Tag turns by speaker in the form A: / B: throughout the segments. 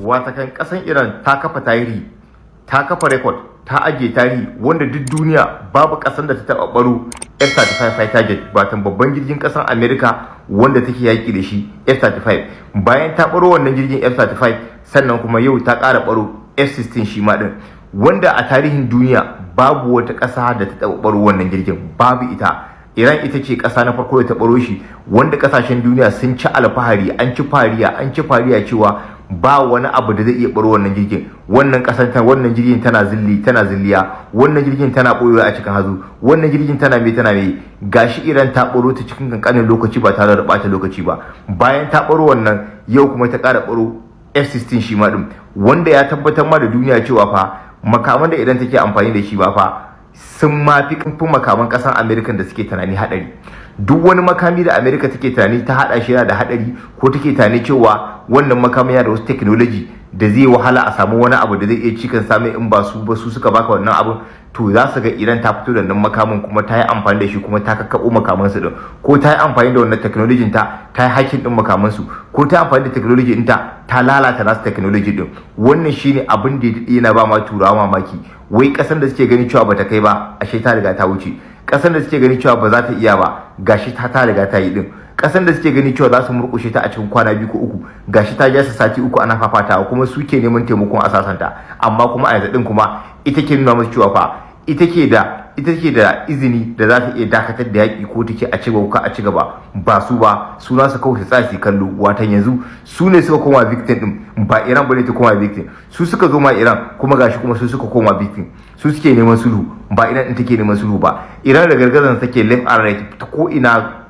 A: watakan kasan Iran ta kafa tarihi, ta kafa rekod, ta ajiye tarihi wanda duk duniya babu kasan da ta taba baro F-35 fighter jet, batan babban jirgin kasan America wanda take yaki da shi F-35. Bayan ta baro wannan jirgin F-35, sannan kuma yau ta ƙara baro F-16 shi ma din, wanda a tarihin duniya babu wata ƙasa da ta taba baro wannan jirgin, babu ita. Iran ita ce ƙasa na farko da ta baro shi, wanda ƙasashen duniya sun ci alfahari, an ci fariya cewa ba wani abu da zai iya baro wannan jirgin. Wannan ƙasar wannan jirgin tana zilliya, wannan jirgin tana boyewa a cikin hazo, wannan jirgin tana mai gashi Iran ta baro ta cikin kankanin lokaci ba tare da bata lokaci ba. Bayan ta baro wannan, yau kuma ta ƙara baro F-16 shi ma din, wanda ya tabbatar ma da duniya cewa fa makaman da Iran take amfani da shi ba fa sun mafi kamfin makaman kasan Amerika da suke tunani hadari. Duk wani makami da Amerika take tunani ta hada shi yana da hadari, ko take tunani cewa wannan makamin yana da wasu technology da zai wahala a samu wani abu da zai iya cikin same in ba su suka baka wannan abun, to za su ga Iran ta fito da nan makamin kuma ta yi amfani da shi, kuma ta kakkabo makaman su din, ko ta yi amfani da wannan technology ta yi hacking din makaman su, ko ta yi amfani da technology din ta lalata nasu technology din. Wannan shine abin da yana ba ma turawa mamaki, wai kasan da suke gani cewa bata kai ba ashe ta riga ta wuce, kasan da suke gani cewa ba za ta iya ba gashi ta riga ta yi din, kasan da suke gani cewa za su murkushe ta a cikin kwana 2 ko 3 gashi ta ja su sati 3 ana fafatawa, kuma suke neman taimakon asasanta. Amma kuma a yanzu din kuma ita ke nuna musu cewa fa ita ke da izini da za ta iya dakatar da yaƙi, ko take a ci gaba a ci gaba, ba su ba, suna su kawai su tsaya kallo. Watan yanzu su ne suka koma victim din, ba Iran bane ta koma victim. Su suka zo ma Iran, kuma gashi kuma su suka koma victim. Su suke neman sulhu, ba Iran din take neman sulhu ba. Iran da gargazan take left and right, ta ko ina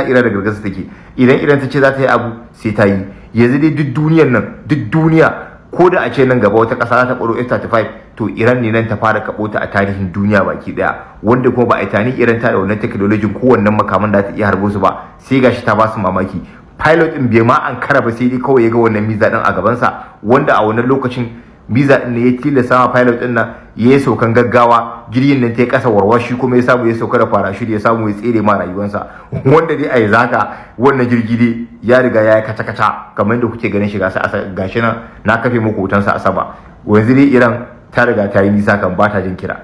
A: Iran da gargazan take. Iran ta ce za ta yi abu sai ta yi. Yanzu dai duk duniya ko da a ce nan gaba wata ƙasa za ta ɓaro F-35, to Iran ne nan ta fara kaɓo ta a tarihin duniya baki ɗaya, wanda kuma ba a tani Iran ta da wannan technology ko wannan makaman da ta iya harbo su ba, sai gashi ta ba su mamaki. Pilot din bai ma an kara ba, sai dai kawai ya ga wannan miza din a gabansa, wanda a wannan lokacin miza din ne ya tilasta ma pilot din nan ya yi saukan gaggawa, jirgin nan ta yi ƙasa warwashi, kuma ya samu ya sauka da parachute, ya samu ya tsere ma rayuwarsa. Wanda dai a yi zaka wannan jirgi dai ya riga ya yi kaca-kaca, kamar yadda kuke ganin shi gashi nan na kafe muku hotonsa a sama. Wanzu dai Iran ta riga ta yi nisa kan ba ta jin kira.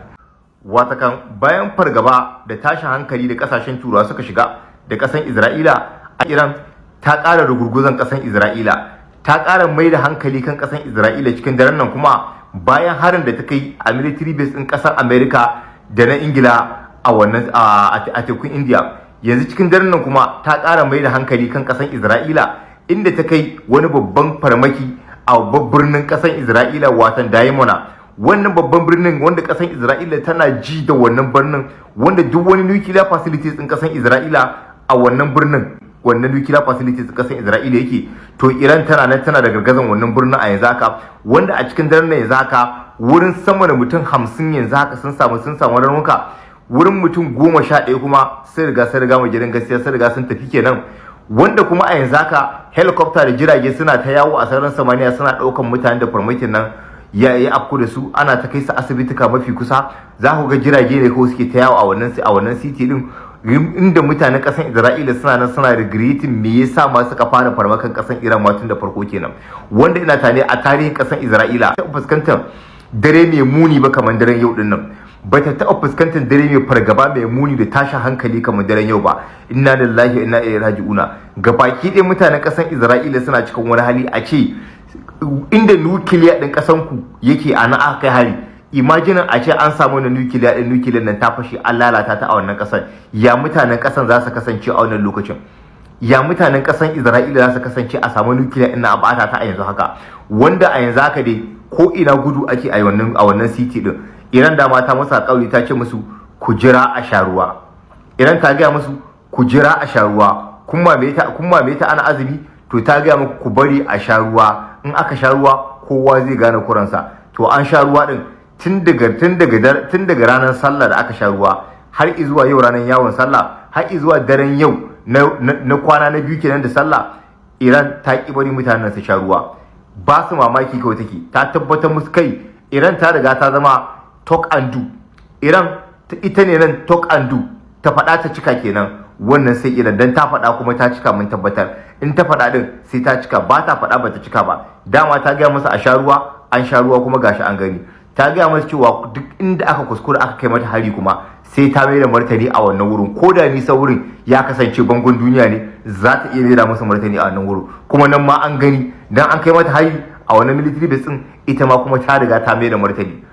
A: Watakan bayan fargaba da tashin hankali da kasashen turawa suka shiga da kasan Isra'ila, a Iran ta ƙara rugurguzan kasan Isra'ila, ta ƙara mai da hankali kan kasan Isra'ila cikin daren nan, kuma bayan harin da ta kai a military base ɗin ƙasar America da na Ingila a wannan a tekun India. Yanzu cikin daren nan kuma ta ƙara mai da hankali kan ƙasar Isra'ila, inda ta kai wani babban farmaki a babban birnin ƙasar Isra'ila, watan Diamona. Wannan babban birnin wanda ƙasar Isra'ila tana ji da wannan birnin, wanda duk wani nuclear facilities ɗin ƙasar Isra'ila a wannan birnin, wannan nuclear facilities ɗin ƙasar Isra'ila yake. To Iran tana da gargazan wannan birnin a yanzu haka, wanda a cikin daren yanzu haka wurin sama da mutum 50 yanzu haka sun samu raunuka, wurin mutum 11 kuma sun riga mu gidan gaskiya, sun riga sun tafi kenan. Wanda kuma a yanzu haka helicopter da jirage suna ta yawo a sararin samaniya, suna ɗaukan mutane da farmakin nan ya afku da su, ana ta kai su asibitika mafi kusa. Za ku ga jirage ne ko suke ta yawo a wannan city din, inda mutanen kasan Isra'ila suna regretting me yasa ma suka fara farmakan kasan Iran ma tun da farko kenan. Wanda ina tane a tarihin kasan Isra'ila ta fuskantar dare mai muni ba kamar daren yau din nan, ba ta taɓa fuskantar dare mai fargaba mai muni da tashin hankali kamar daren yau ba. Inna lillahi wa inna ilaihi raji'una. Gabaki ɗaya mutanen kasan Isra'ila suna cikin wani hali, a ce inda nukiliya ɗin ƙasan ku yake a nan aka kai hari. Imaginin a ce an samu wani nukiliyar nan ta fashe, an lalata ta a wannan ƙasar, ya mutanen ƙasan za su kasance a wannan lokacin? Ya mutanen ƙasan Isra'ila za su kasance a samu nukiliya ɗin na bata ta a yanzu haka? Wanda a yanzu haka dai ko ina gudu ake a wannan city ɗin. Iran da mata masa kauli ta ce musu ku jira a sha ruwa. Iran ta gaya musu ku jira a sha ruwa, kun mame ta ana azumi, to ta gaya muku ku bari a sha ruwa. In aka sha ruwa kowa zai gane kuransa. To an sha ruwa din tun daga ranar sallah da aka sha ruwa har izuwa yau ranar yawon sallah, har izuwa daren yau na kwana na biyu kenan da sallah. Iran ta ki bari mutanen su sha ruwa. Ba su mamaki kawai take, ta tabbatar musu kai Iran ta riga ta zama talk and do. Iran ita ne nan talk and do, ta faɗa ta cika kenan. wannan sai Iran, dan ta faɗa kuma ta cika, mun tabbatar in ta faɗa din sai ta cika, ba ta faɗa ba ta cika ba. Dama ta gaya masa a sha ruwa, an sha ruwa kuma gashi an gani. Ta gaya masa cewa duk inda aka kuskura aka kai mata hari kuma sai ta mai da martani a wannan wurin, ko da nisa wurin ya kasance bangon duniya ne, za ta iya mai da masa martani a wannan wurin. Kuma nan ma an gani, dan an kai mata hari a wannan military base din, ita ma kuma ta riga ta mai da martani.